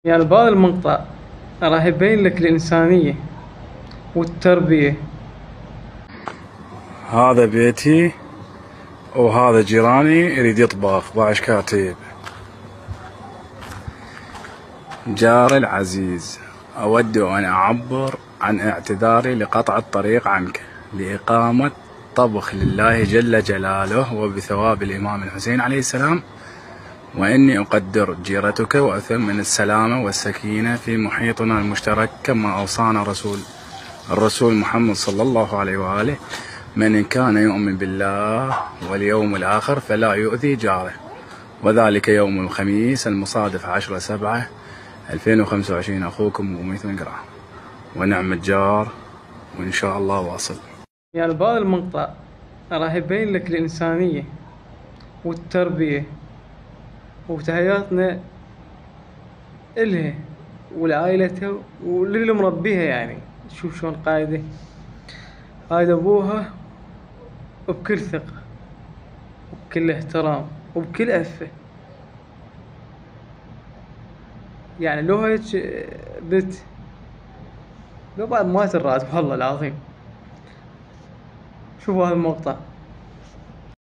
يعني بهذا المقطع راح يبين لك الإنسانية والتربية. هذا بيتي وهذا جيراني يريد يطبخ باش كاتب. جاري العزيز، أود أن أعبر عن اعتذاري لقطع الطريق عنك لإقامة طبخ لله جل جلاله وبثواب الإمام الحسين عليه السلام، وإني أقدر جيرتك وأثمن السلامة والسكينة في محيطنا المشترك، كما أوصانا الرسول محمد صلى الله عليه وآله: من كان يؤمن بالله واليوم الآخر فلا يؤذي جاره، وذلك يوم الخميس المصادف 10/7/2025. أخوكم أبو ميث من قرعة، ونعم الجار وإن شاء الله واصل. يعني بهذا المقطع راح يبين لك الإنسانية والتربية وتحياتنا إلها ولعائلتها وللي مربيها. يعني شوف شلون قايدة أبوها وبكل ثقة وبكل احترام وبكل أفة. يعني لو هيك بنت لو بعد ما ترات والله العظيم. شوفوا هذا المقطع.